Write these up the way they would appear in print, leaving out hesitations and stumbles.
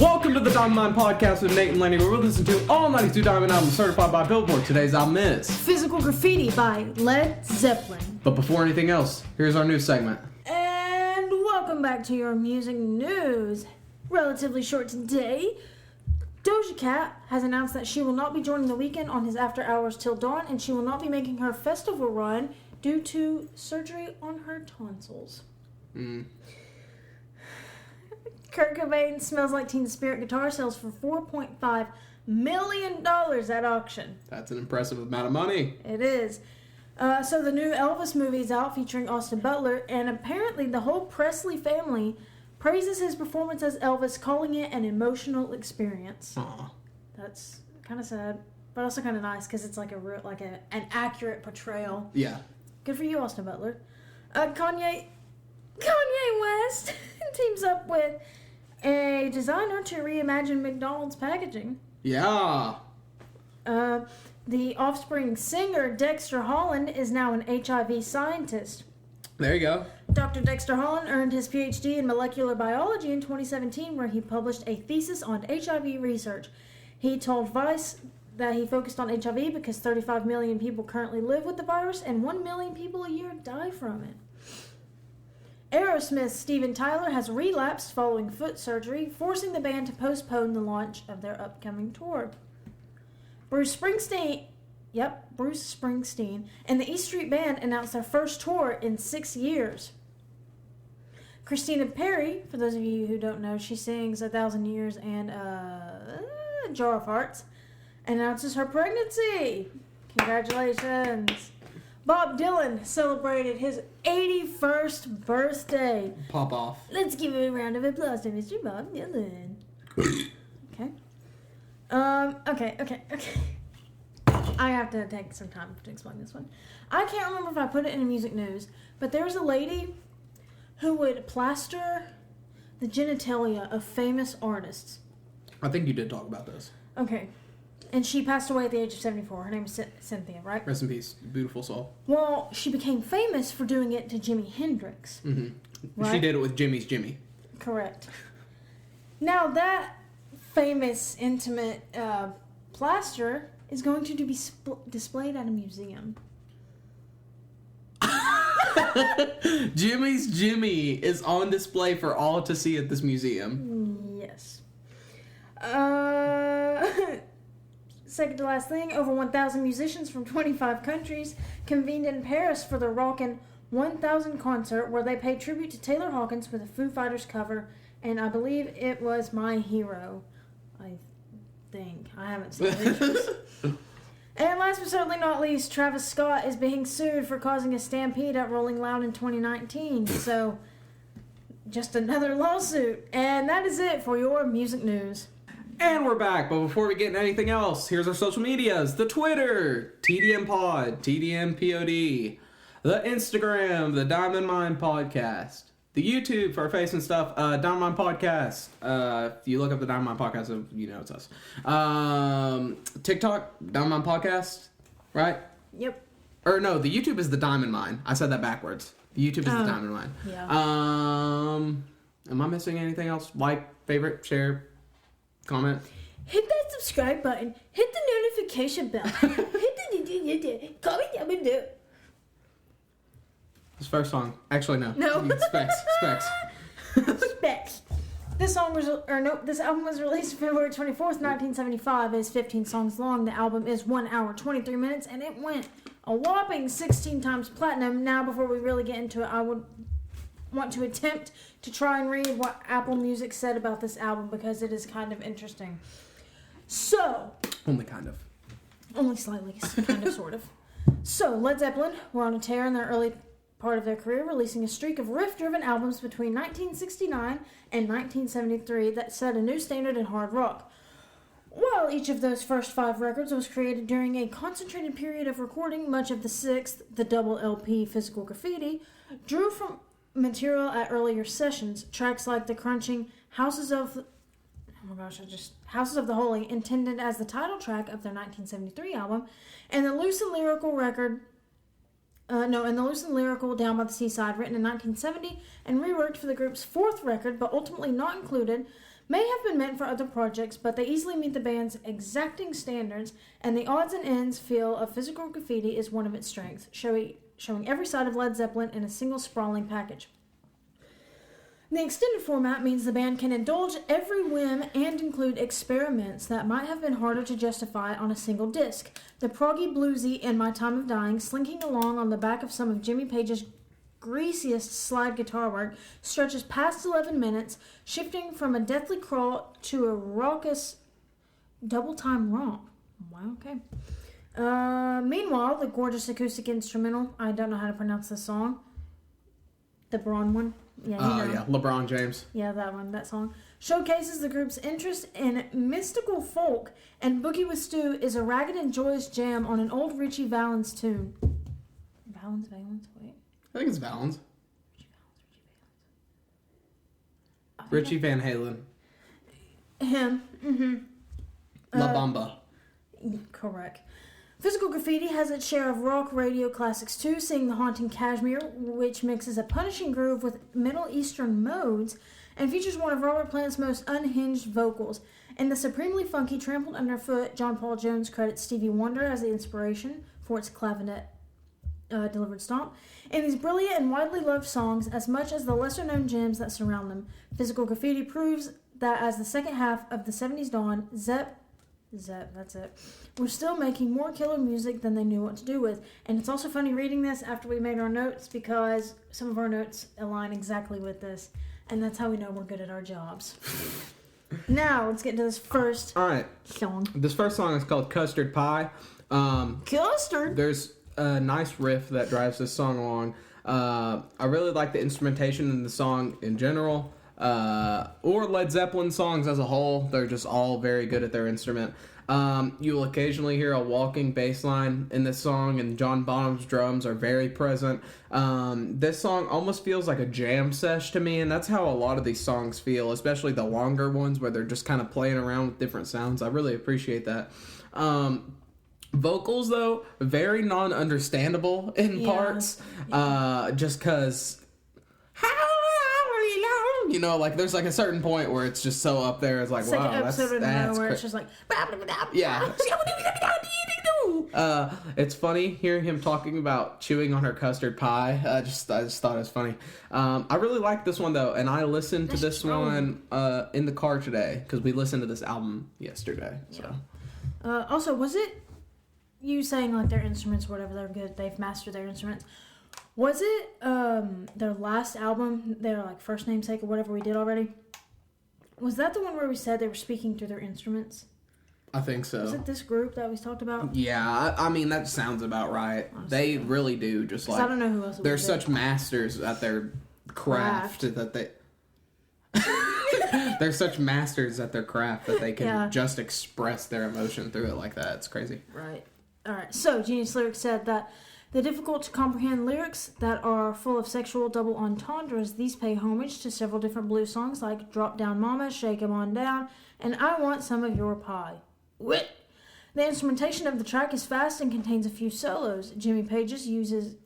Welcome to the Diamond Mine Podcast with Nate and Lenny, where we listen to all 92 Diamond albums certified by Billboard. Today's album is Physical Graffiti by Led Zeppelin. But before anything else, here's our news segment. And welcome back to your music news. Relatively short today. Doja Cat has announced that she will not be joining The Weeknd on his After Hours Till Dawn, and she will not be making her festival run due to surgery on her tonsils. Kurt Cobain's Smells Like Teen Spirit guitar sells for $4.5 million at auction. That's an impressive amount of money. It is. So the new Elvis movie is out featuring Austin Butler, and apparently the whole Presley family praises his performance as Elvis, calling it an emotional experience. Aww. That's kind of sad, but also kind of nice because it's like an accurate portrayal. Yeah. Good for you, Austin Butler. Kanye West teams up with a designer to reimagine McDonald's packaging. Yeah. The Offspring singer Dexter Holland is now an HIV scientist. There you go. Dr. Dexter Holland earned his PhD in molecular biology in 2017, where he published a thesis on HIV research. He told Vice that he focused on HIV because 35 million people currently live with the virus and 1 million people a year die from it. Aerosmith's Steven Tyler has relapsed following foot surgery, forcing the band to postpone the launch of their upcoming tour. Bruce Springsteen and the E Street Band announced their first tour in 6 years. Christina Perri, for those of you who don't know, she sings 1,000 Years and Jar of Hearts, announces her pregnancy. Congratulations. Bob Dylan celebrated his 81st birthday. Pop off. Let's give a round of applause to Mr. Bob Dylan. Okay. Okay. I have to take some time to explain this one. I can't remember if I put it in the music news, but there was a lady who would plaster the genitalia of famous artists. I think you did talk about this. Okay. And she passed away at the age of 74. Her name is Cynthia, right? Rest in peace. Beautiful soul. Well, she became famous for doing it to Jimi Hendrix. Mm-hmm. Right? She did it with Jimmy's Jimmy. Correct. Now, that famous, intimate plaster is going to be displayed at a museum. Jimmy's Jimmy is on display for all to see at this museum. Yes. Second to last thing, over 1,000 musicians from 25 countries convened in Paris for the Rockin' 1000 concert, where they paid tribute to Taylor Hawkins with a Foo Fighters cover, and I believe it was My Hero. I think. I haven't seen it. And last but certainly not least, Travis Scott is being sued for causing a stampede at Rolling Loud in 2019. So, just another lawsuit. And that is it for your music news. And we're back, but before we get into anything else, here's our social medias. The Twitter, TDM Pod, TDM POD. The Instagram, the Diamond Mine Podcast. The YouTube for our face and stuff, Diamond Mine Podcast. If you look up the Diamond Mine Podcast, you know it's us. TikTok, Diamond Mine Podcast, right? Yep. Or no, the YouTube is the Diamond Mine. I said that backwards. The YouTube is the Diamond Mine. Yeah. Am I missing anything else? Like, favorite, share, comment? Hit that subscribe button. Hit the notification bell. Hit the comment down below. This first song. Actually, no. No. Specs. Specs. This album was released February 24th, 1975. It is 15 songs long. The album is 1 hour, 23 minutes, and it went a whopping 16 times platinum. Now, before we really get into it, I would want to attempt to try and read what Apple Music said about this album, because it is kind of interesting. So. Only kind of. Only slightly, kind of, sort of. So, Led Zeppelin were on a tear in their early part of their career, releasing a streak of riff-driven albums between 1969 and 1973 that set a new standard in hard rock. While each of those first 5 records was created during a concentrated period of recording, much of the 6th, the double LP Physical Graffiti, drew from material at earlier sessions. Tracks like the crunching Houses of the Holy, intended as the title track of their 1973 album, and the loose and lyrical Down by the Seaside, written in 1970 and reworked for the group's 4th record, but ultimately not included, may have been meant for other projects, but they easily meet the band's exacting standards, and the odds and ends feel of Physical Graffiti is one of its strengths, showing every side of Led Zeppelin in a single sprawling package. The extended format means the band can indulge every whim and include experiments that might have been harder to justify on a single disc. The proggy bluesy In My Time of Dying, slinking along on the back of some of Jimmy Page's greasiest slide guitar work, stretches past 11 minutes, shifting from a deathly crawl to a raucous double-time romp. Wow, okay. Meanwhile, the gorgeous acoustic instrumental, I don't know how to pronounce this song, the Braun one. Yeah, yeah, LeBron James. Yeah, that song. Showcases the group's interest in mystical folk, and Boogie with Stu is a ragged and joyous jam on an old Richie Valens tune. Valens, wait. I think it's Valens. Richie Van Halen. Him. Mm-hmm. La Bamba. Correct. Physical Graffiti has its share of rock radio classics too, seeing the haunting Cashmere, which mixes a punishing groove with Middle Eastern modes and features one of Robert Plant's most unhinged vocals. In the supremely funky Trampled Underfoot, John Paul Jones credits Stevie Wonder as the inspiration for its clavinet delivered stomp. In these brilliant and widely loved songs, as much as the lesser-known gems that surround them, Physical Graffiti proves that as the second half of the 70s dawned, Zepp, that's it, we're still making more killer music than they knew what to do with. And it's also funny reading this after we made our notes, because some of our notes align exactly with this, and that's how we know we're good at our jobs. Now, let's get into this first song. This first song is called Custard Pie. Custard? There's a nice riff that drives this song along. I really like the instrumentation in the song in general. Or Led Zeppelin songs as a whole. They're just all very good at their instrument. You'll occasionally hear a walking bass line in this song, and John Bonham's drums are very present. This song almost feels like a jam sesh to me, and that's how a lot of these songs feel, especially the longer ones where they're just kind of playing around with different sounds. I really appreciate that. Vocals, though, very non-understandable in parts, just because... You know, like, there's, like, a certain point where it's just so up there. It's like, wow, like an episode that's where it's just like... Yeah. It's funny hearing him talking about chewing on her custard pie. I just thought it was funny. I really like this one, though, and I listened to this one in the car today, because we listened to this album yesterday. So. Yeah. Also, was it you saying, like, their instruments, whatever, they're good, they've mastered their instruments... Was it their last album, their like first namesake or whatever we did already? Was that the one where we said they were speaking through their instruments? I think so. Was it this group that we talked about? Yeah, I mean that sounds about right. Honestly, they really do just like. I don't know who else. They're such masters at their craft that they. They're such masters at their craft that they can just express their emotion through it like that. It's crazy. Right. All right. So Genius Lyrics said that. The difficult-to-comprehend lyrics that are full of sexual double entendres, these pay homage to several different blues songs like Drop Down Mama, Shake 'Em On Down, and I Want Some of Your Pie. What? The instrumentation of the track is fast and contains a few solos. Jimmy Page's uses...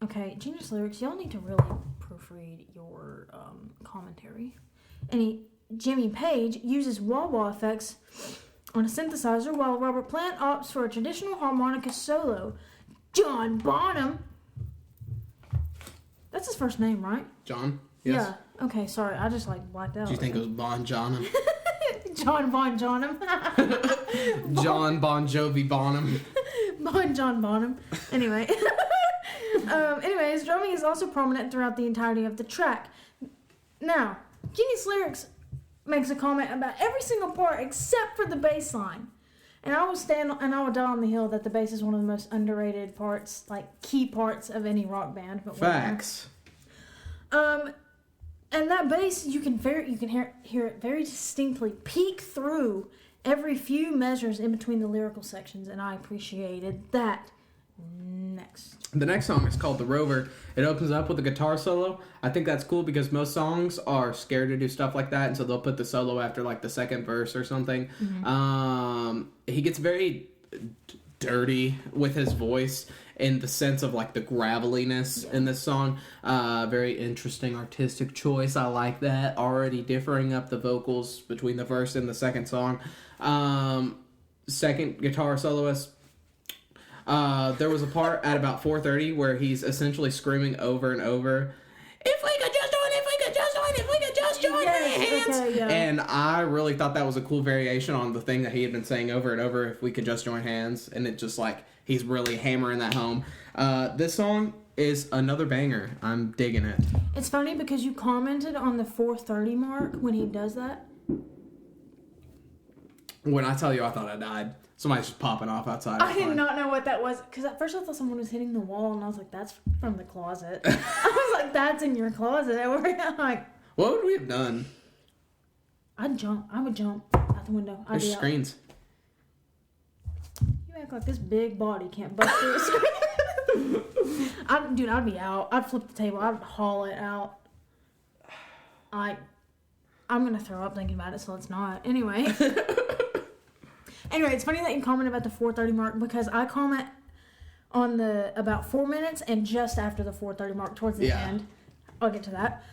Okay, Genius Lyrics, y'all need to really proofread your commentary. Jimmy Page uses wah-wah effects on a synthesizer, while Robert Plant opts for a traditional harmonica solo. John Bonham. That's his first name, right? John? Yes. Yeah. Okay, sorry. I just like blacked out. Do you think it was Bon Johnham? John Bon Johnham. John Bon Jovi Bonham. Bon John Bonham. Anyway. Anyways, drumming is also prominent throughout the entirety of the track. Now, Genius Lyrics makes a comment about every single part except for the bass line. And I will die on the hill that the bass is one of the most underrated parts, like key parts of any rock band. But facts. And that bass, you can hear it very distinctly peek through every few measures in between the lyrical sections, and I appreciated that. Next. The next song is called The Rover. It opens up with a guitar solo. I think that's cool because most songs are scared to do stuff like that, and so they'll put the solo after like the second verse or something. Mm-hmm. He gets very dirty with his voice, in the sense of like the graveliness in this song. Very interesting artistic choice. I like that. Already differing up the vocals between the first and the second song. Second guitar soloist. There was a part at about 4:30 where he's essentially screaming over and over, "If we could just join, if we could just join, if we could just join hands." Okay, yeah. And I really thought that was a cool variation on the thing that he had been saying over and over, "If we could just join hands." And it just like, he's really hammering that home. This song is another banger. I'm digging it. It's funny because you commented on the 4:30 mark when he does that. When I tell you I thought I died. Somebody's just popping off outside. I did not know what that was, because at first I thought someone was hitting the wall, and I was like, that's from the closet. I was like, that's in your closet. I'm like, what would we have done? I would jump out the window. There's screens. You act like this big body can't bust through a screen. I'd be out. I'd flip the table. I'd haul it out. I'm going to throw up thinking about it, so let's not. Anyway, it's funny that you comment about the 4:30 mark, because I comment on the about 4 minutes and just after the 4:30 mark towards the end. I'll get to that.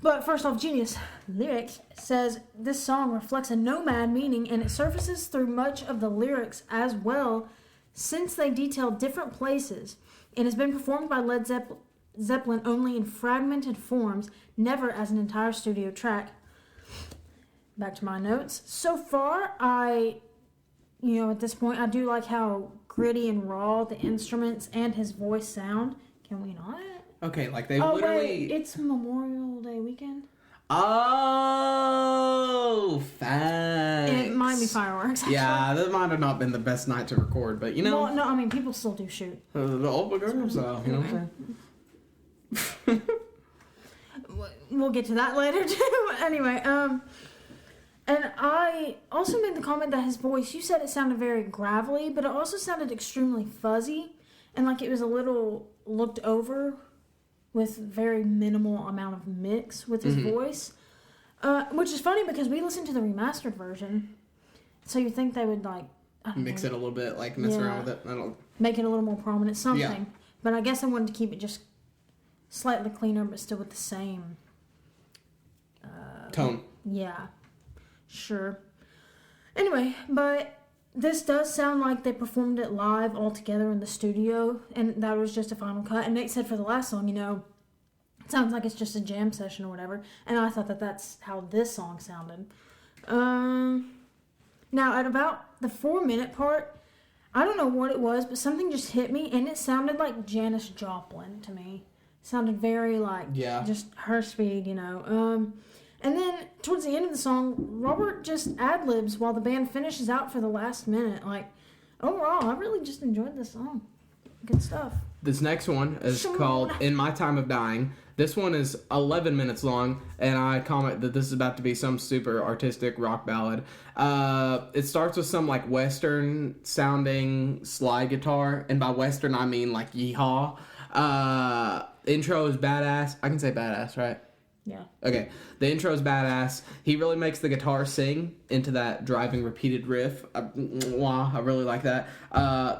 But first off, Genius Lyrics says this song reflects a nomad meaning, and it surfaces through much of the lyrics as well, since they detail different places. It has been performed by Led Zeppelin only in fragmented forms, never as an entire studio track. Back to my notes. So far, at this point, I do like how gritty and raw the instruments and his voice sound. Can we not? Okay, like they literally... Wait, it's Memorial Day weekend? Oh, facts. It might be fireworks, actually. Yeah, that might have not been the best night to record, but you know... Well, no, I mean, people still do shoot. The old girls, so, you know what I'm saying? We'll get to that later, too. Anyway, and I also made the comment that his voice, you said it sounded very gravelly, but it also sounded extremely fuzzy, and like it was a little looked over with very minimal amount of mix with his voice. Which is funny because we listened to the remastered version, so you think they would like... Mix it a little bit, like mess around with it. Make it a little more prominent, something. Yeah. But I guess I wanted to keep it just slightly cleaner, but still with the same... tone. Yeah. Sure. Anyway, but this does sound like they performed it live all together in the studio, and that was just a final cut. And Nate said for the last song, it sounds like it's just a jam session or whatever, and I thought that that's how this song sounded. Now, at about the 4-minute part, I don't know what it was, but something just hit me, and it sounded like Janis Joplin to me. It sounded very like just her speed, And then, towards the end of the song, Robert just ad-libs while the band finishes out for the last minute. Like, overall, I really just enjoyed this song. Good stuff. This next one is called In My Time of Dying. This one is 11 minutes long, and I comment that this is about to be some super artistic rock ballad. It starts with some, like, Western-sounding slide guitar, and by Western, I mean, like, yeehaw. Intro is badass. I can say badass, right? Yeah. Okay. The intro is badass. He really makes the guitar sing into that driving repeated riff. I really like that.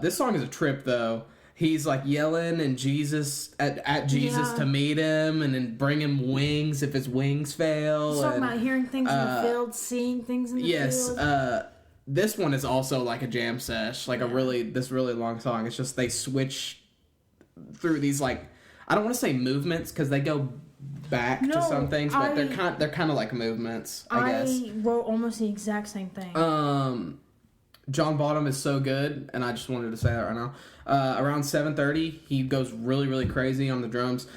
This song is a trip, though. He's like yelling and Jesus at Jesus to meet him, and then bring him wings if his wings fail. He's talking about hearing things in the field, seeing things in the field. Yes. This one is also like a jam sesh, like this really long song. It's just they switch through these, like, I don't want to say movements because they go back to some things, but they're kind of like movements, I guess. I wrote almost the exact same thing. John Bonham is so good, and I just wanted to say that right now. Around 7:30, he goes really, really crazy on the drums.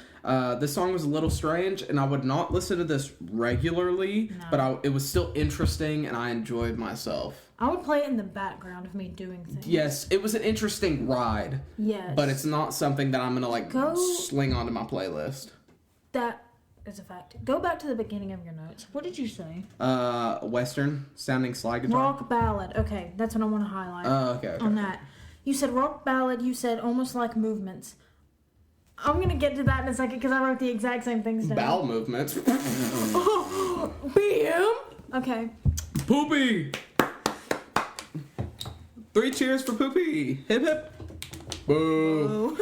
This song was a little strange, and I would not listen to this regularly, but it was still interesting, and I enjoyed myself. I would play it in the background of me doing things. Yes, it was an interesting ride. Yes. But it's not something that I'm going to, sling onto my playlist. That is a fact. Go back to the beginning of your notes. What did you say? Western sounding slide guitar. Rock ballad. Okay, that's what I want to highlight. Okay. On that. You said rock ballad. You said almost like movements. I'm going to get to that in a second because I wrote the exact same things down. Bowel movements. BM. Okay. Poopy. 3 cheers for Poopy. Hip hip. Boo.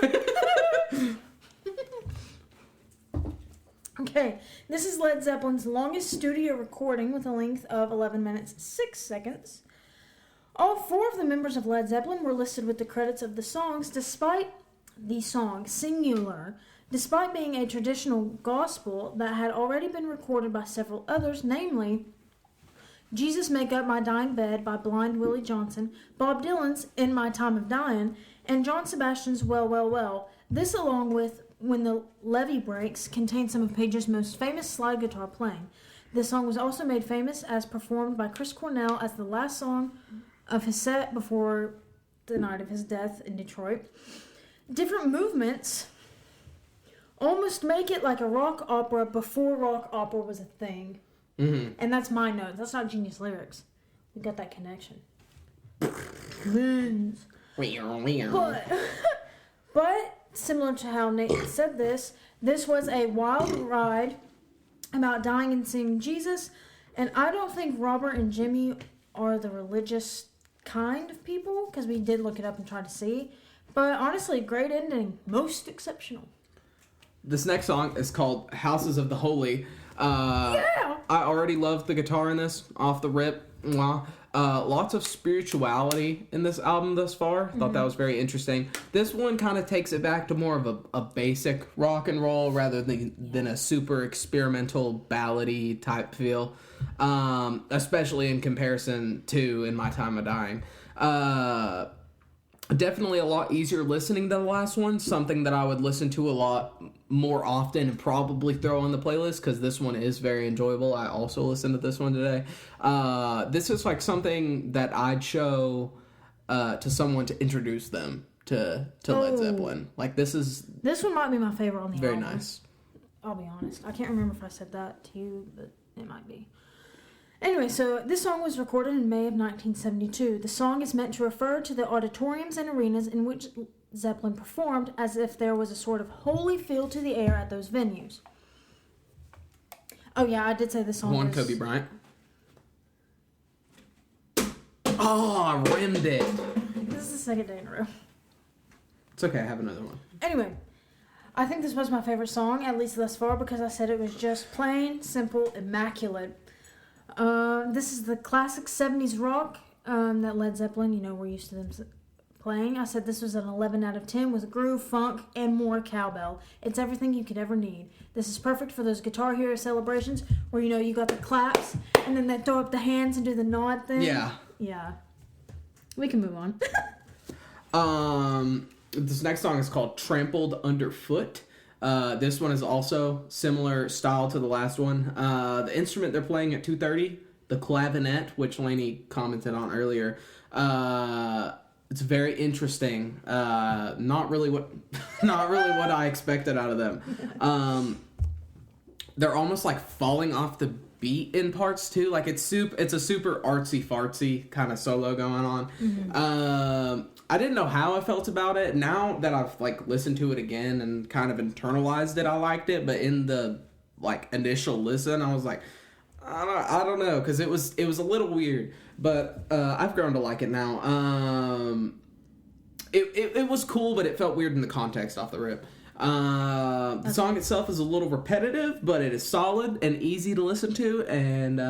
Okay, this is Led Zeppelin's longest studio recording with a length of 11 minutes 6 seconds. All 4 of the members of Led Zeppelin were listed with the credits of the songs, despite being a traditional gospel that had already been recorded by several others, namely Jesus Make Up My Dying Bed by Blind Willie Johnson, Bob Dylan's In My Time of Dying, and John Sebastian's Well, Well, Well. This, along with When the Levee Breaks, contains some of Page's most famous slide guitar playing. This song was also made famous as performed by Chris Cornell as the last song of his set before the night of his death in Detroit. Different movements almost make it like a rock opera before rock opera was a thing. Mm-hmm. And that's my note. That's not Genius Lyrics. We got that connection. But similar to how Nate said this was a wild ride about dying and seeing Jesus. And I don't think Robert and Jimmy are the religious kind of people, because we did look it up and try to see. But honestly, great ending. Most exceptional. This next song is called Houses of the Holy. Yeah! I already loved the guitar in this, off the rip. Mwah. Lots of spirituality in this album thus far. Thought that was very interesting. This one kind of takes it back to more of a basic rock and roll rather than a super experimental ballady type feel. Especially in comparison to In My Time of Dying. Definitely a lot easier listening than the last one. Something that I would listen to a lot more often and probably throw on the playlist, because this one is very enjoyable. I also listened to this one today. This is like something that I'd show to someone to introduce them to Led Zeppelin. Like this one might be my favorite on the very album. Nice. I'll be honest. I can't remember if I said that to you, but it might be. Anyway, so this song was recorded in May of 1972. The song is meant to refer to the auditoriums and arenas in which Zeppelin performed, as if there was a sort of holy feel to the air at those venues. Oh yeah, I did say the song was... Kobe Bryant. Oh, I rimmed it. This is the second day in a row. It's okay, I have another one. Anyway, I think this was my favorite song, at least thus far, because I said it was just plain, simple, immaculate. This is the classic 70s rock that Led Zeppelin, we're used to them playing. I said this was an 11 out of 10 with groove, funk, and more cowbell. It's everything you could ever need. This is perfect for those Guitar Hero celebrations where, you got the claps and then they throw up the hands and do the nod thing. Yeah. Yeah. We can move on. This next song is called Trampled Underfoot. This one is also similar style to the last one. The instrument they're playing at 2:30, the clavinet, which Lainey commented on earlier. It's very interesting. Not really what I expected out of them. They're almost like falling off the beat in parts too. Like it's a super artsy fartsy kind of solo going on. Mm-hmm. I didn't know how I felt about it. Now that I've listened to it again and kind of internalized it, I liked it. But in the initial listen, I was like, I don't know, because it was a little weird. But I've grown to like it now. It was cool, but it felt weird in the context off the rip. The song itself is a little repetitive, but it is solid and easy to listen to, and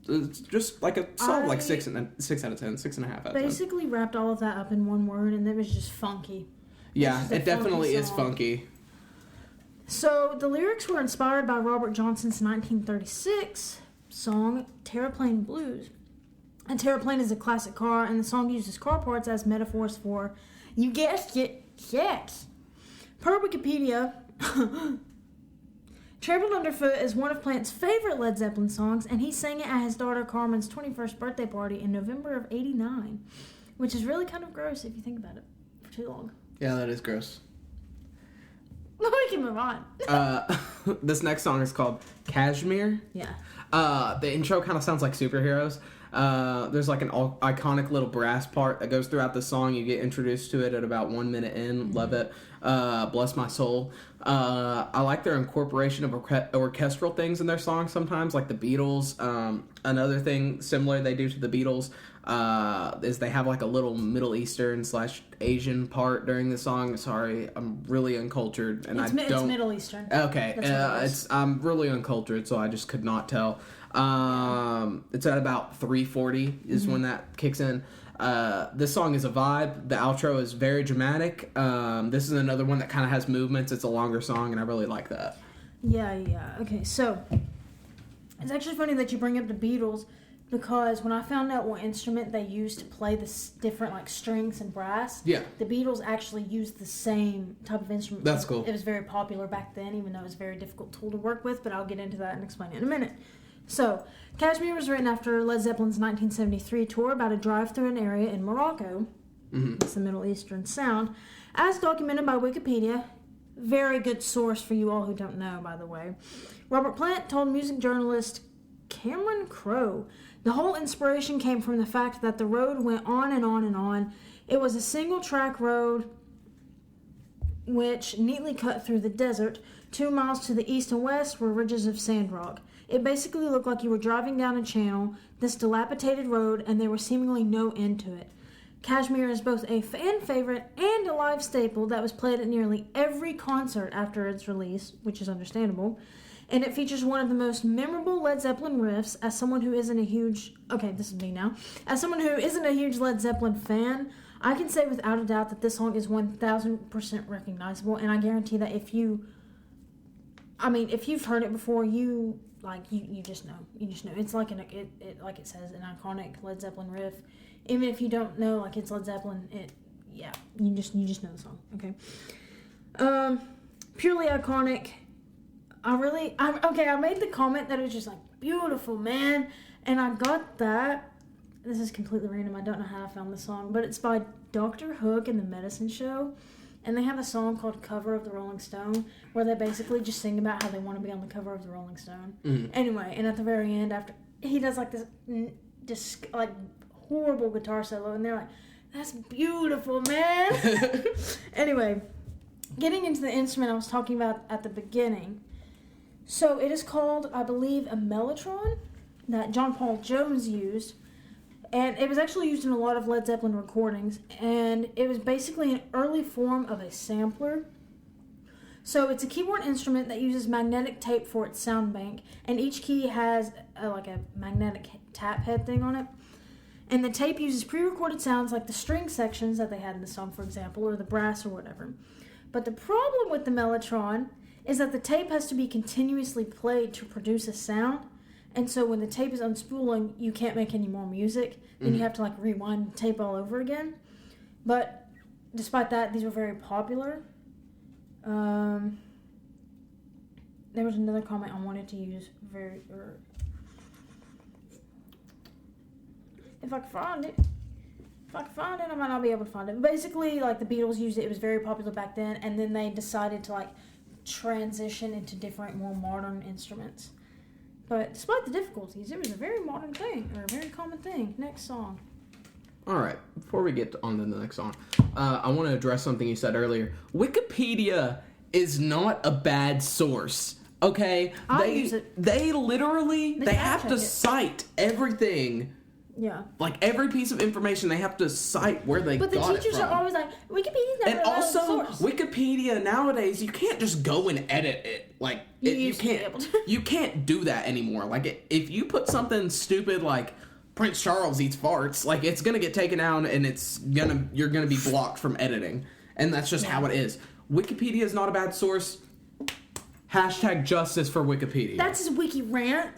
it's just like a solid 6 out of 10, 6.5 out of 10. Basically wrapped all of that up in one word, and it was just funky. Yeah, it definitely is funky. So the lyrics were inspired by Robert Johnson's 1936 song Terraplane Blues. And Terraplane is a classic car, and the song uses car parts as metaphors for, you guessed it, sex. Per Wikipedia, Trampled Underfoot is one of Plant's favorite Led Zeppelin songs, and he sang it at his daughter Carmen's 21st birthday party in November of '89, which is really kind of gross if you think about it for too long. Yeah, that is gross. We can move on. This next song is called Cashmere. Yeah. The intro kind of sounds like Superheroes. There's an iconic little brass part that goes throughout the song. You get introduced to it at about 1 minute in. Mm-hmm. Love it. Bless My Soul. I like their incorporation of orchestral things in their songs sometimes, like the Beatles. Another thing similar they do to the Beatles is they have like a little Middle Eastern / Asian part during the song. Sorry, I'm really uncultured, and it's Middle Eastern. Okay, I'm really uncultured, so I just could not tell. It's at about 3:40 is when that kicks in. This song is a vibe. The outro is very dramatic. This is another one that kind of has movements. It's a longer song, and I really like that. Yeah. Okay, so it's actually funny that you bring up the Beatles, because when I found out what instrument they used to play the different like strings and brass, the Beatles actually used the same type of instrument. That's cool. It was very popular back then, even though it was a very difficult tool to work with, but I'll get into that and explain it in a minute. So, Cashmere was written after Led Zeppelin's 1973 tour about a drive through an area in Morocco. It's the Middle Eastern sound, as documented by Wikipedia. Very good source for you all who don't know, by the way. Robert Plant told music journalist Cameron Crowe the whole inspiration came from the fact that the road went on and on and on. It was a single-track road which neatly cut through the desert. 2 miles to the east and west were ridges of sand rock. It basically looked like you were driving down a channel, this dilapidated road, and there was seemingly no end to it. Cashmere is both a fan favorite and a live staple that was played at nearly every concert after its release, which is understandable. And it features one of the most memorable Led Zeppelin riffs. As someone who isn't a huge... Okay, this is me now. As someone who isn't a huge Led Zeppelin fan, I can say without a doubt that this song is 1,000% recognizable, and I guarantee that if you've heard it before, you just know. You just know. It's like like it says, an iconic Led Zeppelin riff. Even if you don't know, like, it's Led Zeppelin, you just know the song, okay? Purely iconic. I made the comment that it was just, like, beautiful, man, and I got that. This is completely random. I don't know how I found the song, but it's by Dr. Hook and the Medicine Show, and they have a song called Cover of the Rolling Stone, where they basically just sing about how they want to be on the cover of the Rolling Stone. Anyway, and at the very end, after he does, like, this horrible guitar solo, and they're like, that's beautiful, man. Anyway, getting into the instrument I was talking about at the beginning. So it is called, I believe, a mellotron that John Paul Jones used, and it was actually used in a lot of Led Zeppelin recordings, and it was basically an early form of a sampler. So it's a keyboard instrument that uses magnetic tape for its sound bank, and each key has a magnetic tap head thing on it. And the tape uses pre-recorded sounds like the string sections that they had in the song, for example, or the brass or whatever. But the problem with the mellotron is that the tape has to be continuously played to produce a sound. And so when the tape is unspooling, you can't make any more music. Then you have to rewind the tape all over again. But despite that, these were very popular. There was another comment I wanted to use If I can find it, I might not be able to find it. But basically, the Beatles used it. It was very popular back then, and then they decided to transition into different, more modern instruments. But despite the difficulties, it was a very modern thing, or a very common thing. Next song. All right, before we get on to the next song, I want to address something you said earlier. Wikipedia is not a bad source. Okay, they literally have to cite everything. Yeah. Every piece of information, they have to cite where they got it from. But the teachers are always like, Wikipedia's not a also, source. Wikipedia nowadays, you can't just go and edit it. You can't do that anymore. If you put something stupid like Prince Charles eats farts, it's gonna get taken out and you're gonna be blocked from editing. And that's just how it is. Wikipedia is not a bad source. # justice for Wikipedia. That's his wiki rant.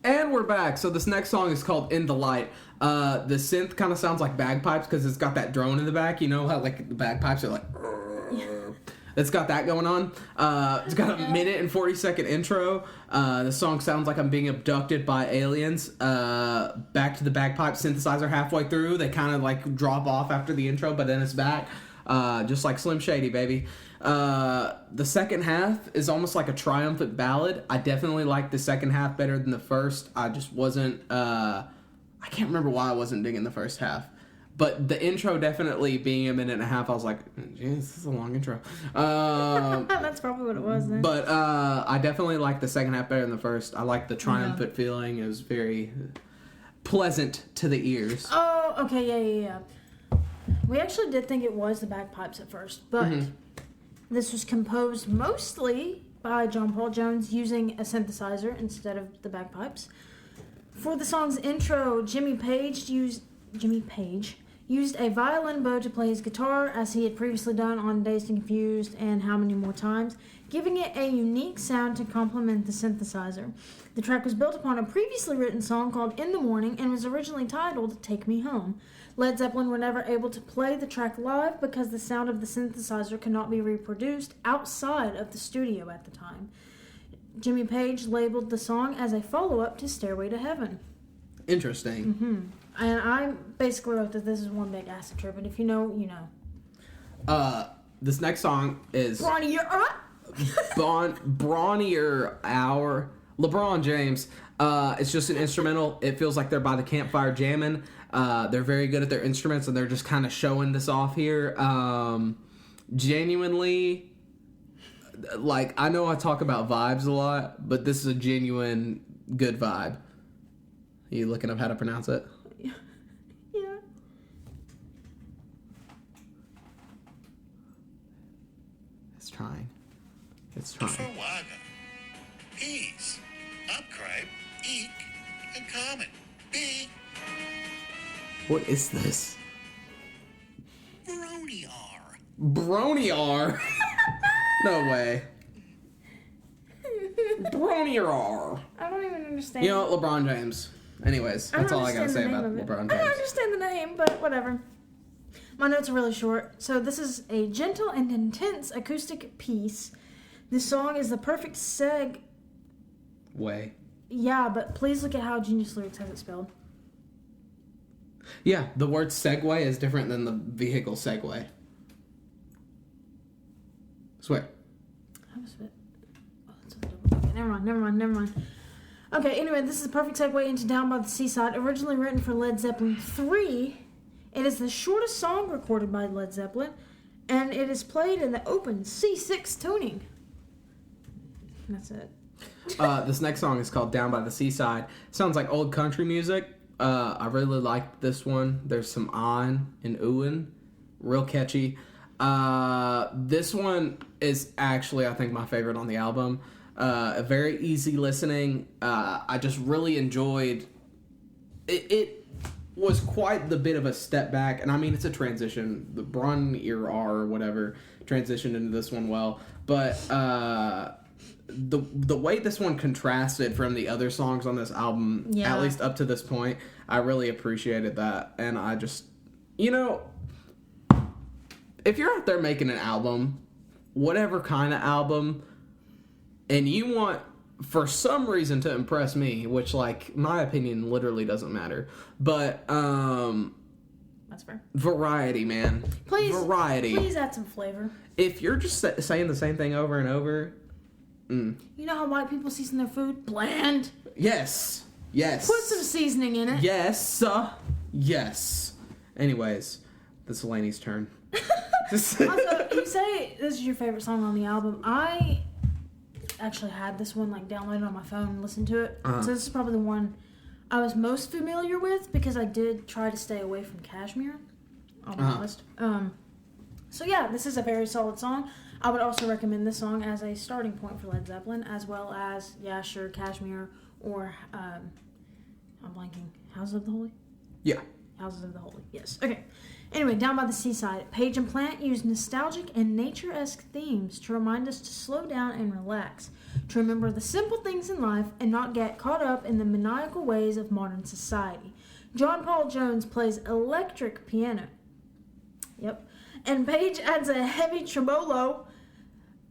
And we're back. So this next song is called In the Light. The synth kind of sounds like bagpipes because it's got that drone in the back. You know how the bagpipes are It's got that going on. It's got a minute and 40-second intro. The song sounds like I'm being abducted by aliens. Back to the bagpipe synthesizer halfway through. They kind of drop off after the intro, but then it's back. Just like Slim Shady, baby. The second half is almost like a triumphant ballad. I definitely like the second half better than the first. I just wasn't, I can't remember why I wasn't digging the first half. But the intro definitely being a minute and a half, I was like, geez, this is a long intro. That's probably what it was then. But I definitely like the second half better than the first. I like the triumphant feeling. It was very pleasant to the ears. Oh, okay, yeah. We actually did think it was the bagpipes at first, but this was composed mostly by John Paul Jones using a synthesizer instead of the bagpipes. For the song's intro, Jimmy Page used a violin bow to play his guitar, as he had previously done on Dazed and Confused and How Many More Times, giving it a unique sound to complement the synthesizer. The track was built upon a previously written song called In the Morning and was originally titled Take Me Home. Led Zeppelin were never able to play the track live because the sound of the synthesizer could not be reproduced outside of the studio at the time. Jimmy Page labeled the song as a follow-up to Stairway to Heaven. Interesting. Mm-hmm. And I basically wrote that this is one big acid trip, and if you know, you know. This next song is Brawnier Hour. LeBron James. It's just an instrumental. It feels like they're by the campfire jamming. They're very good at their instruments, and they're just kind of showing this off here. Genuinely, like, I know I talk about vibes a lot, but this is a genuine good vibe. Are you looking up how to pronounce it? Yeah. It's trying. Waga, peas, upcribe, eek, and common. B. What is this? Brony-R. Brony-R? No way. Brony-R. I don't even understand. You know what? LeBron James. Anyways, that's all I gotta say about LeBron James. I don't understand the name, but whatever. My notes are really short. So this is a gentle and intense acoustic piece. This song is the perfect Way. Yeah, but please look at how Genius Lyrics has it spelled. Yeah, the word segue is different than the vehicle Segway. Swear. How was it? Oh, that's a little... Okay, never mind. Okay, anyway, this is a perfect segue into Down by the Seaside, originally written for Led Zeppelin 3. It is the shortest song recorded by Led Zeppelin, and it is played in the open C6 tuning. That's it. This next song is called Down by the Seaside. Sounds like old country music. I really liked this one. There's some on and oohing. Real catchy. This one is actually, I think, my favorite on the album. A very easy listening. I just really enjoyed it. It was quite the bit of a step back, and I mean, it's a transition. The Brony-R or whatever transitioned into this one well, but the way this one contrasted from the other songs on this album, at least up to this point, I really appreciated that. And I just, you know, if you're out there making an album, whatever kind of album, and you want, for some reason, to impress me, which, like, my opinion literally doesn't matter, but, that's fair. Variety, man. Variety. Please add some flavor. If you're just saying the same thing over and over... You know how white people season their food? Bland. Yes. Put some seasoning in it. Yes. Yes. Anyways, this is Lainey's turn. Also, you say this is your favorite song on the album. I actually had this one like downloaded on my phone and listened to it. So this is probably the one I was most familiar with because I did try to stay away from Cashmere. I'll be honest. So yeah, this is a very solid song. I would also recommend this song as a starting point for Led Zeppelin, as well as, Cashmere, or, I'm blanking, Houses of the Holy? Yeah. Houses of the Holy, yes. Okay. Anyway, Down by the Seaside, Page and Plant used nostalgic and nature-esque themes to remind us to slow down and relax, to remember the simple things in life and not get caught up in the maniacal ways of modern society. John Paul Jones plays electric piano. Yep. And Page adds a heavy tremolo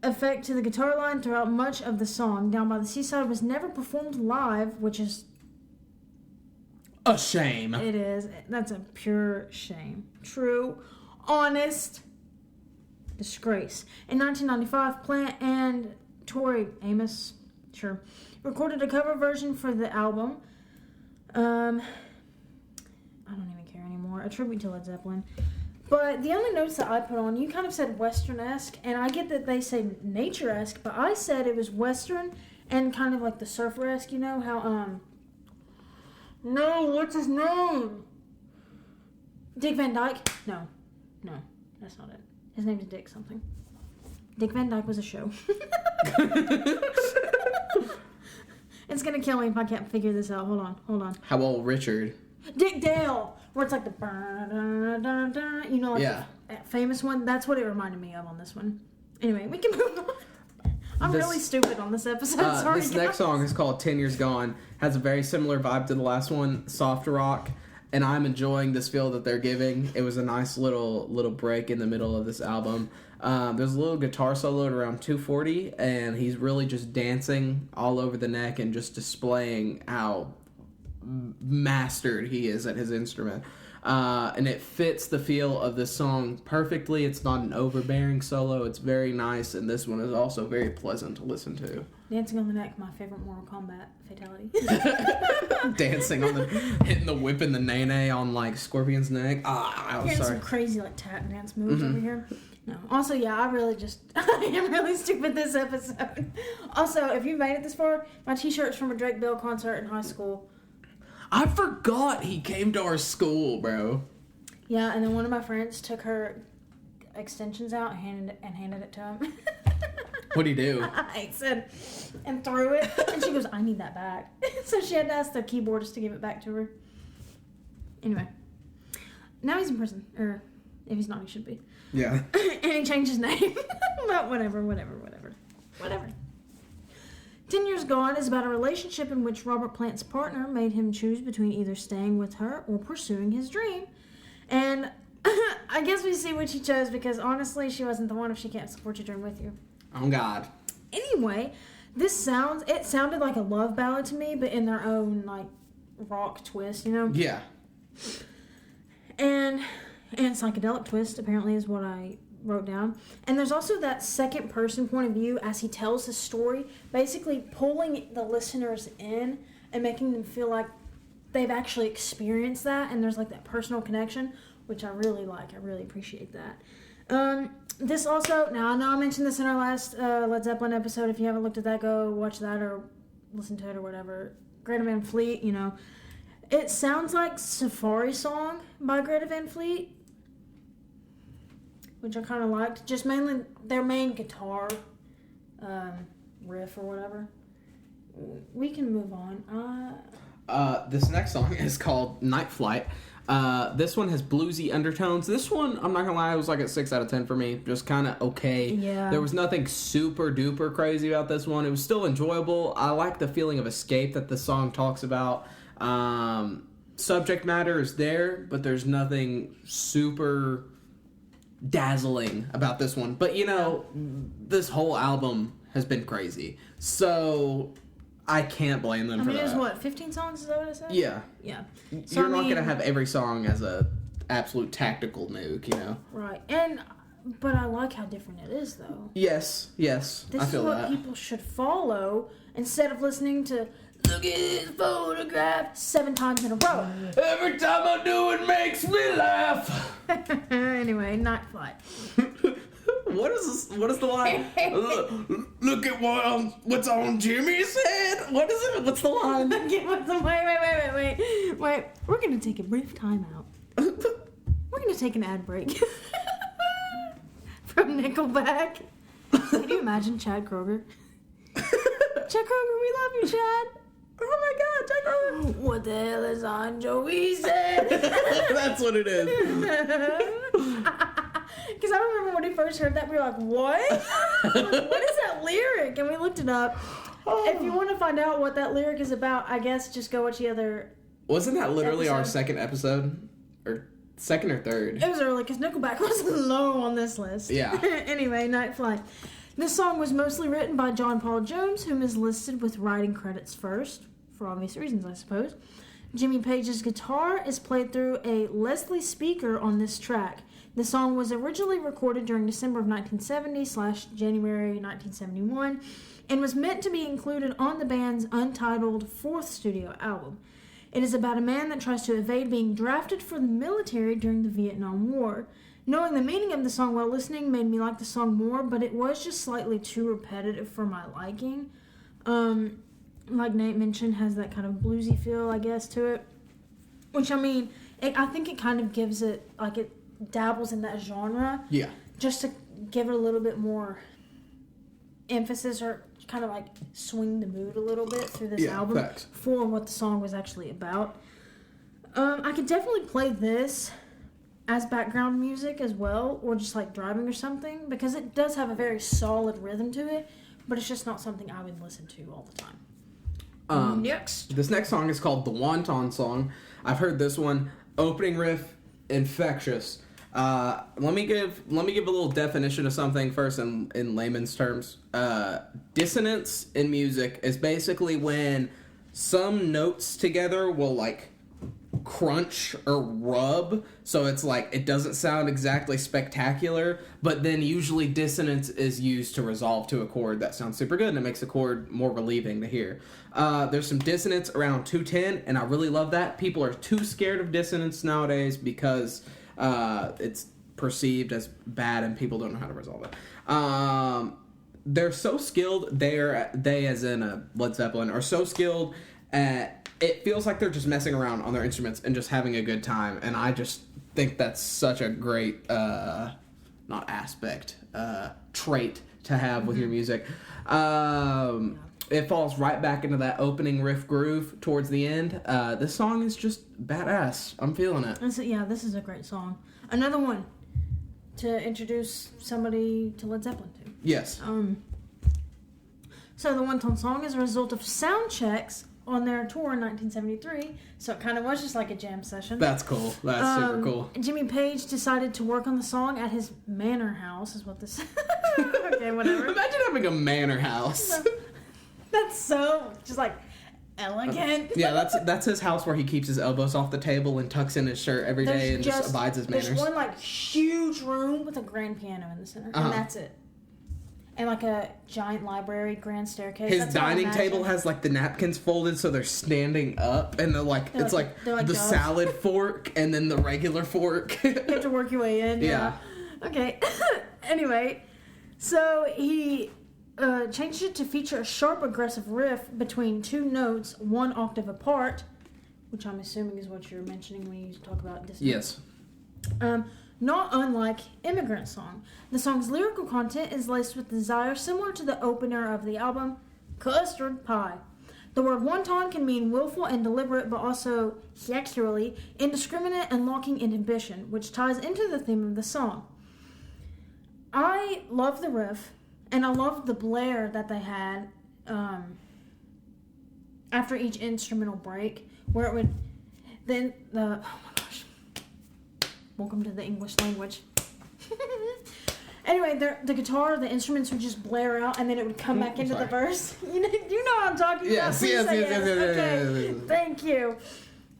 effect to the guitar line throughout much of the song. Down by the Seaside was never performed live, which is... a shame. It is. That's a pure shame. True, honest disgrace. In 1995, Plant and Tori Amos, recorded a cover version for the album. I don't even care anymore. more, a tribute to Led Zeppelin. But the only notes that I put on, you kind of said Western-esque, and I get that they say nature-esque, but I said it was Western and kind of like the surfer-esque, you know, how, no, what's his name? Dick Van Dyke? No, that's not it. His name's Dick something. Dick Van Dyke was a show. It's gonna kill me if I can't figure this out. Hold on. How old Richard? Dick Dale, where it's like the you know, like that famous one. That's what it reminded me of on this one. Anyway, we can move on. I'm really stupid on this episode. Sorry. This next song is called 10 Years Gone. Has a very similar vibe to the last one, soft rock, and I'm enjoying this feel that they're giving. It was a nice little break in the middle of this album. There's a little guitar solo at around 2:40, and he's really just dancing all over the neck and just displaying how mastered he is at his instrument. And it fits the feel of this song perfectly. It's not an overbearing solo. It's very nice, and this one is also very pleasant to listen to. Dancing on the Neck, my favorite Mortal Kombat fatality. Dancing on hitting the whip in the nay-nay on, like, Scorpion's neck. Getting some crazy, like, tap dance moves over here. No. Also, yeah, I am really stupid this episode. Also, if you made it this far, my t-shirt's from a Drake Bell concert in high school. I forgot he came to our school, bro. Yeah, and then one of my friends took her extensions out and handed it to him. What'd he do? I said, and threw it. And she goes, I need that back. So she had to ask the keyboardist to give it back to her. Anyway. Now he's in prison. Or, if he's not, he should be. Yeah. And he changed his name. But whatever. 10 Years Gone is about a relationship in which Robert Plant's partner made him choose between either staying with her or pursuing his dream. And I guess we see what she chose because honestly, she wasn't the one if she can't support your dream with you. Oh, God. Anyway, it sounded like a love ballad to me, but in their own, like, rock twist, you know? Yeah. And psychedelic twist, apparently, is what I wrote down. And there's also that second person point of view as he tells his story, basically pulling the listeners in and making them feel like they've actually experienced that, and there's like that personal connection, which I really like. I really appreciate that. This also, now I know I mentioned this in our last Led Zeppelin episode. If you haven't looked at that, go watch that or listen to it or whatever. Greta Van Fleet, you know. It sounds like Safari Song by Greta Van Fleet, which I kind of liked. Just mainly their main guitar riff or whatever. We can move on. This next song is called Night Flight. This one has bluesy undertones. This one, I'm not gonna lie, it was like a 6 out of 10 for me. Just kind of okay. Yeah. There was nothing super duper crazy about this one. It was still enjoyable. I like the feeling of escape that the song talks about. Subject matter is there, but there's nothing super dazzling about this one. But you know, this whole album has been crazy, so I can't blame them for that. There's what, 15 songs, is that what I said? Yeah. So, You're not going to have every song as a absolute tactical nuke, you know? Right. But I like how different it is, though. Yes, I feel that. This is what people should follow instead of listening to "Look at his photograph" 7 times in a row. Every time I do, it makes me laugh. Anyway, Night Flight. What is this? What is the line? Look at what's on Jimmy's head. What is it? What's the line? Wait. We're gonna take a brief time out. We're gonna take an ad break from Nickelback. Can you imagine Chad Kroger? Chad Kroger, we love you, Chad. Oh my God, Chad Kroger. What the hell is on Joey's head? That's what it is. Because I remember when we first heard that, we were like, what? What is that lyric? And we looked it up. If you want to find out what that lyric is about, I guess just go watch the other. Wasn't that literally episode. Our second episode? Or second or third? It was early because Nickelback was low on this list. Yeah. Anyway, Night Flight. This song was mostly written by John Paul Jones, whom is listed with writing credits first, for obvious reasons, I suppose. Jimmy Page's guitar is played through a Leslie speaker on this track. The song was originally recorded during December of 1970/January 1971 and was meant to be included on the band's Untitled 4th studio album. It is about a man that tries to evade being drafted for the military during the Vietnam War. Knowing the meaning of the song while listening made me like the song more, but it was just slightly too repetitive for my liking. Like Nate mentioned, has that kind of bluesy feel, I guess, to it. Which, I mean, I think it kind of gives it, like, it dabbles in that genre. Yeah. Just to give it a little bit more emphasis or kind of, like, swing the mood a little bit through this album facts. for what the song was actually about. I could definitely play this as background music as well, or just, like, driving or something, because it does have a very solid rhythm to it, but it's just not something I would listen to all the time. Next. This next song is called the Wonton Song. I've heard this one. Opening riff, infectious. Let me give a little definition of something first in layman's terms. Dissonance in music is basically when some notes together will like crunch or rub, so it's like it doesn't sound exactly spectacular, but then usually dissonance is used to resolve to a chord that sounds super good and it makes the chord more relieving to hear. There's some dissonance around 210 and I really love that. People are too scared of dissonance nowadays because it's perceived as bad and people don't know how to resolve it. They're so skilled, they as in Led Zeppelin are so skilled at it feels like they're just messing around on their instruments and just having a good time, and I just think that's such a great trait to have with your music. It falls right back into that opening riff groove towards the end. This song is just badass. I'm feeling it. This is a great song. Another one to introduce somebody to Led Zeppelin to. Yes. So the Wonton Song is a result of sound checks on their tour in 1973, so it kind of was just like a jam session. That's cool. That's super cool. Jimmy Page decided to work on the song at his manor house, is what this... Okay, whatever. Imagine having a manor house. That's so, just like, elegant. Yeah, that's his house where he keeps his elbows off the table and tucks in his shirt every day and just abides his manners. There's one, like, huge room with a grand piano in the center, and that's it. And, like, a giant library, grand staircase. His dining table has, like, the napkins folded so they're standing up. And, they're the doves. salad fork and then the regular fork. You have to work your way in. Yeah. Okay. Anyway, so he changed it to feature a sharp, aggressive riff between two notes, one octave apart, which I'm assuming is what you're mentioning when you talk about dissonance. Yes. Not unlike Immigrant Song. The song's lyrical content is laced with desire similar to the opener of the album, Custard Pie. The word wonton can mean willful and deliberate, but also sexually indiscriminate and lacking inhibition, which ties into the theme of the song. I love the riff, and I love the blare that they had after each instrumental break, where it would then the... Welcome to the English language. Anyway, the guitar, the instruments would just blare out, and then it would come back into the verse. You know what I'm talking about? Yes. Okay, thank you.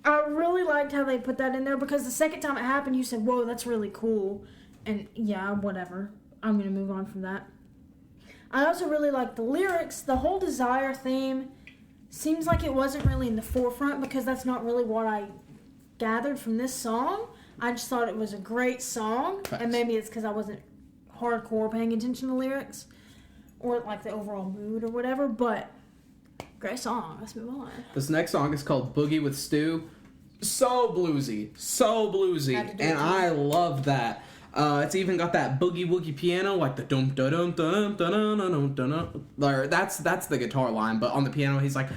I really liked how they put that in there, because the second time it happened, you said, whoa, that's really cool. And yeah, whatever. I'm going to move on from that. I also really liked the lyrics. The whole Desire theme seems like it wasn't really in the forefront, because that's not really what I gathered from this song. I just thought it was a great song, Thanks. And maybe it's because I wasn't hardcore paying attention to lyrics or like the overall mood or whatever, but great song. Let's move on. This next song is called Boogie with Stu. So bluesy, and I love that. It's even got that boogie woogie piano, like the dum da dum dum dum dum dum dum. That's the guitar line, but on the piano he's like.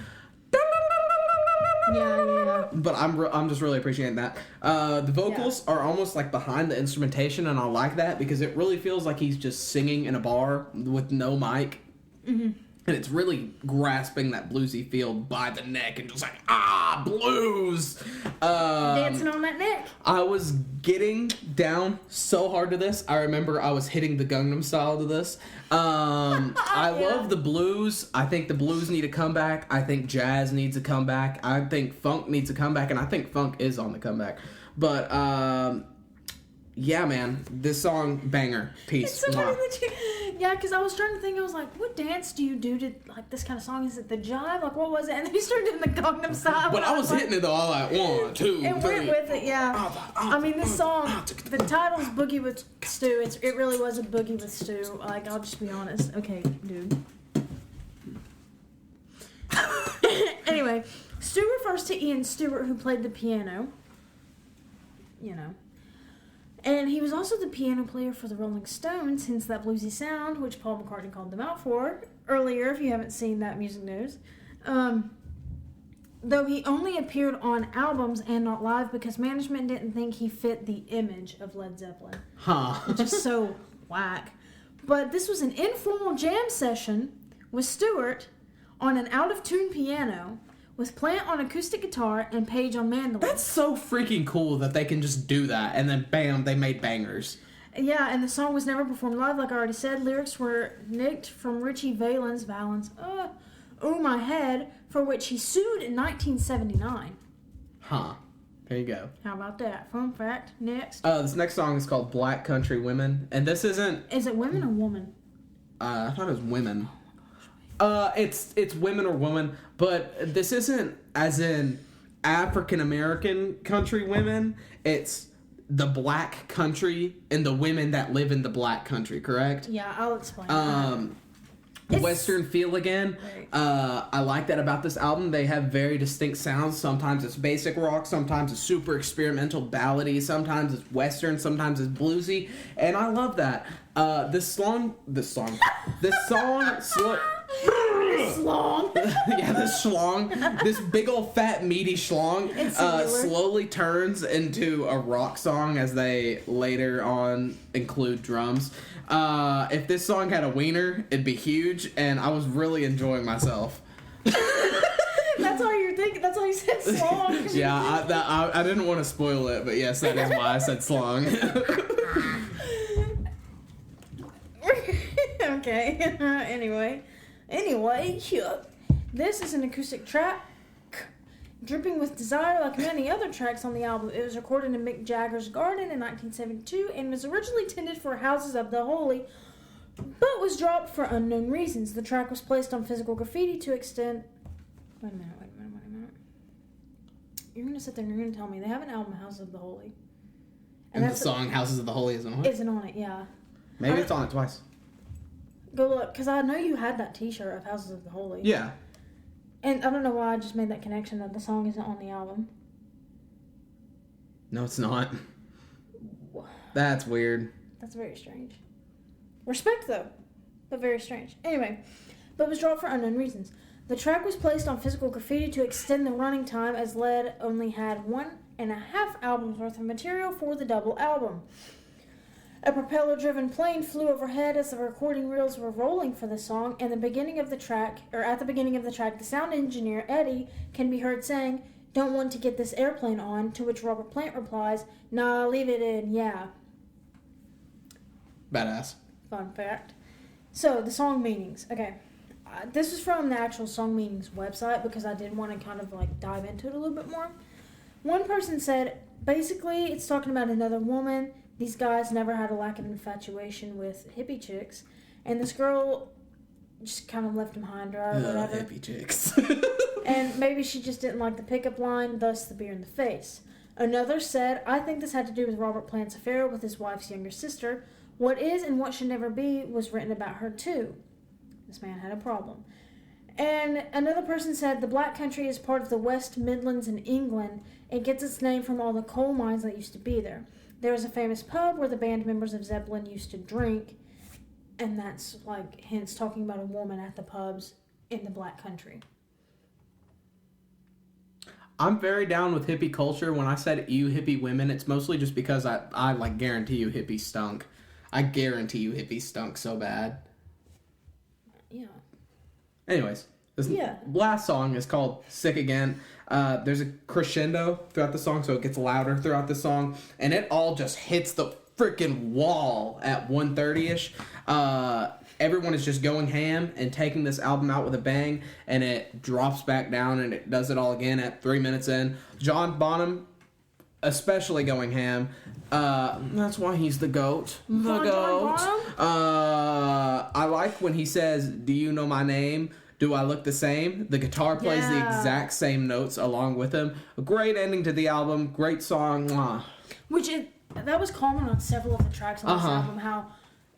Yeah. But I'm just really appreciating that. The vocals are almost like behind the instrumentation, and I like that because it really feels like he's just singing in a bar with no mic. Mm-hmm. And it's really grasping that bluesy feel by the neck and just like, blues! Dancing on that neck. I was getting down so hard to this. I remember I was hitting the Gangnam Style to this. I love the blues. I think the blues need to come back. I think jazz needs to come back. I think funk needs to come back, and I think funk is on the comeback. But, yeah, man, this song, banger. Peace. It's so funny that Yeah, because I was trying to think, I was like, what dance do you do to, like, this kind of song? Is it the jive? Like, what was it? And then he started doing the Gangnam Style. But I was hitting it all like 1, 2, and 3. went with it, yeah. I mean, this song, the title's Boogie with Stu. It really was a Boogie with Stu. Like, I'll just be honest. Okay, dude. Anyway, Stu refers to Ian Stewart, who played the piano. You know. And he was also the piano player for the Rolling Stones, hence that bluesy sound, which Paul McCartney called them out for earlier, if you haven't seen that music news. Though he only appeared on albums and not live because management didn't think he fit the image of Led Zeppelin. Which is so whack. But this was an informal jam session with Stewart on an out-of-tune piano, with Plant on acoustic guitar and Page on mandolin. That's so freaking cool that they can just do that, and then bam, they made bangers. Yeah, and the song was never performed live, like I already said. Lyrics were nicked from Richie Valens' Oh My Head, for which he sued in 1979. There you go. How about that? Fun fact. Next. This next song is called Black Country Women, and this isn't... Is it women or woman? I thought it was women. It's women or woman, but this isn't as in African American country women. It's the black country and the women that live in the black country, correct? Yeah, I'll explain. Western feel again. Right. I like that about this album. They have very distinct sounds. Sometimes it's basic rock, sometimes it's super experimental ballady, sometimes it's Western, sometimes it's bluesy, and I love that. This song, this big old fat meaty schlong slowly turns into a rock song as they later on include drums. If this song had a wiener, it'd be huge, and I was really enjoying myself. That's all you're thinking? That's all you said, slong? Yeah, I didn't want to spoil it, but yes, that is why I said slong. Okay. Anyway, this is an acoustic track, dripping with desire like many other tracks on the album. It was recorded in Mick Jagger's garden in 1972 and was originally intended for Houses of the Holy, but was dropped for unknown reasons. The track was placed on Physical Graffiti to extend... Wait a minute. You're going to sit there and you're going to tell me they have an album, Houses of the Holy. And the song Houses of the Holy isn't on it? Isn't on it, yeah. Maybe it's on it twice. Go look, because I know you had that t-shirt of Houses of the Holy. Yeah. And I don't know why I just made that connection that the song isn't on the album. No, it's not. That's weird. That's very strange. Respect, though, but very strange. Anyway, but was dropped for unknown reasons. The track was placed on Physical Graffiti to extend the running time, as Led only had 1.5 albums worth of material for the double album. A propeller-driven plane flew overhead as the recording reels were rolling for the song, and at the beginning of the track, the sound engineer, Eddie, can be heard saying, "Don't want to get this airplane on," to which Robert Plant replies, "Nah, leave it in, yeah." Badass. Fun fact. So, the song meanings. Okay. This is from the actual song meanings website because I did want to kind of like dive into it a little bit more. One person said, basically, it's talking about another woman. These guys never had a lack of infatuation with hippie chicks. And this girl just kind of left him high and dry or whatever. Hippie chicks. And maybe she just didn't like the pickup line, thus the beer in the face. Another said, I think this had to do with Robert Plant's affair with his wife's younger sister. What is and what should never be was written about her too. This man had a problem. And another person said, the Black Country is part of the West Midlands in England. It gets its name from all the coal mines that used to be there. There was a famous pub where the band members of Zeppelin used to drink, and that's, like, hence talking about a woman at the pubs in the Black Country. I'm very down with hippie culture. When I said ew hippie women, it's mostly just because I like, guarantee you hippies stunk. I guarantee you hippies stunk so bad. Yeah. Anyways, this last song is called Sick Again. There's a crescendo throughout the song, so it gets louder throughout the song, and it all just hits the freaking wall at 1:30ish. Everyone is just going ham and taking this album out with a bang, and it drops back down, and it does it all again at 3 minutes in. John Bonham, especially going ham. That's why he's the GOAT. The GOAT. I like when he says, "Do you know my name? Do I look the same?" The guitar plays the exact same notes along with him. A great ending to the album. Great song. Mwah. That was common on several of the tracks on this album, how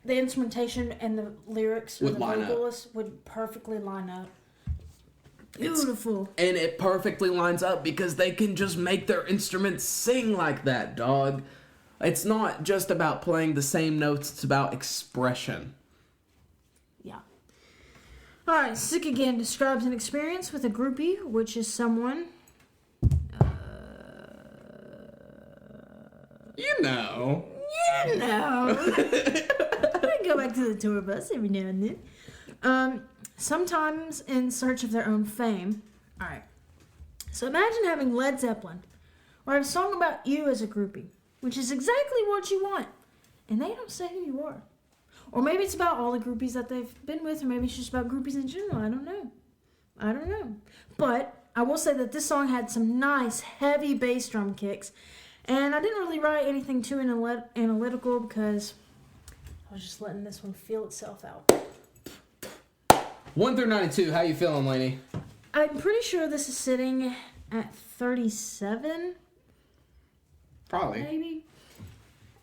the instrumentation and the lyrics with the vocalists would perfectly line up. Beautiful. And it perfectly lines up because they can just make their instruments sing like that, dog. It's not just about playing the same notes, it's about expression. Yeah. Alright, Sick Again describes an experience with a groupie, which is someone... You know. I go back to the tour bus every now and then. Sometimes in search of their own fame. Alright. So imagine having Led Zeppelin write a song about you as a groupie, which is exactly what you want. And they don't say who you are. Or maybe it's about all the groupies that they've been with, or maybe it's just about groupies in general. I don't know. But I will say that this song had some nice, heavy bass drum kicks. And I didn't really write anything too analytical because I was just letting this one feel itself out. 1 through 92, how you feeling, lady? I'm pretty sure this is sitting at 37. Probably. Maybe.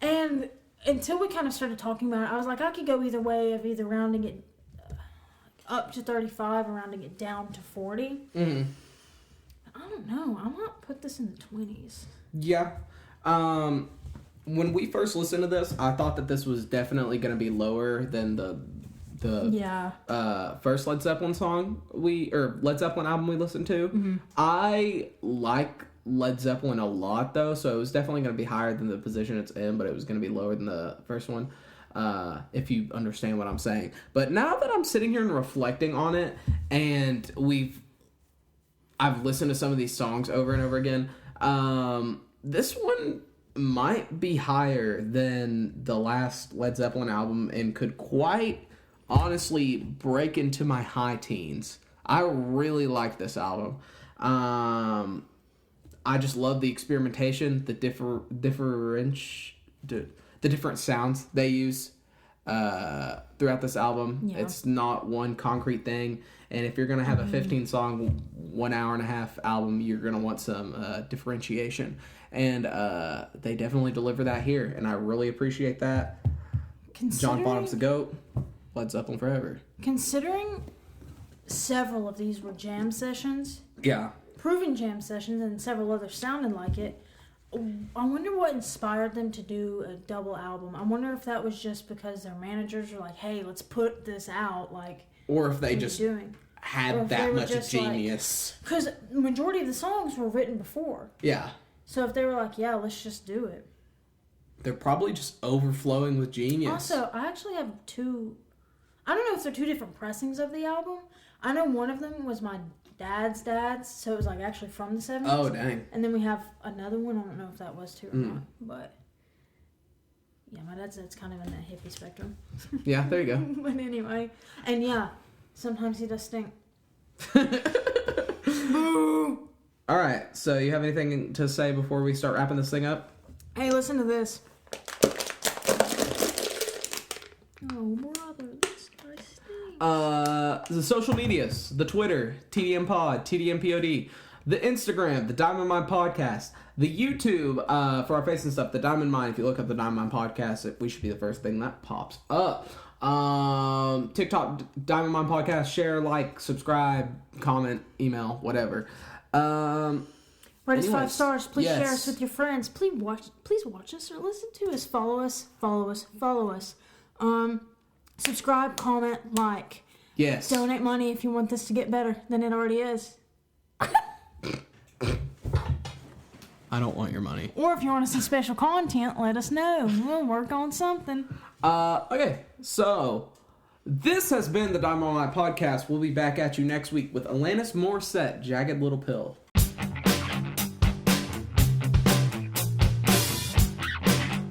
And until we kind of started talking about it, I was like, I could go either way of either rounding it up to 35 or rounding it down to 40. Mm-hmm. I don't know. I might put this in the 20s. Yeah. When we first listened to this, I thought that this was definitely going to be lower than the first Led Zeppelin song Led Zeppelin album we listened to. Mm-hmm. I like Led Zeppelin a lot though, so it was definitely going to be higher than the position it's in, but it was going to be lower than the first one, if you understand what I'm saying. But now that I'm sitting here and reflecting on it, and I've listened to some of these songs over and over again, this one might be higher than the last Led Zeppelin album and could quite honestly break into my high teens. I really like this album. I just love the experimentation, the different sounds they use throughout this album. Yeah. It's not one concrete thing. And if you're going to have a 15-song, 1 hour and a half album, you're going to want some differentiation. And they definitely deliver that here. And I really appreciate that. John Bonham's the GOAT. Led Zeppelin forever. Considering several of these were jam sessions. Yeah. Proven jam sessions, and several others sounded like it. I wonder what inspired them to do a double album. I wonder if that was just because their managers were like, hey, let's put this out. Or if they just had that much genius. Because the majority of the songs were written before. Yeah. So if they were like, yeah, let's just do it. They're probably just overflowing with genius. Also, I actually have I don't know if they're two different pressings of the album. I know one of them was my dad's, so it was actually from the 70s. Oh, dang. And then we have another one. I don't know if that was too or not. But, yeah, my dad's kind of in that hippie spectrum. Yeah, there you go. But anyway. And, yeah, sometimes he does stink. All right, so you have anything to say before we start wrapping this thing up? Hey, listen to this. Oh, brother, this guy stinks. The social medias, the Twitter, TDM Pod, TDM POD, the Instagram, the Diamond Mine Podcast, the YouTube, for our face and stuff, the Diamond Mine. If you look up the Diamond Mine Podcast, we should be the first thing that pops up. TikTok, Diamond Mine Podcast, share, like, subscribe, comment, email, whatever. Rate us 5 stars. Please share us with your friends. Please watch us or listen to us. Follow us. Subscribe, comment, like. Yes. Donate money if you want this to get better than it already is. I don't want your money. Or if you want to see special content, let us know. We'll work on something. Okay, so this has been the Diamond Mine Podcast. We'll be back at you next week with Alanis Morissette, Jagged Little Pill.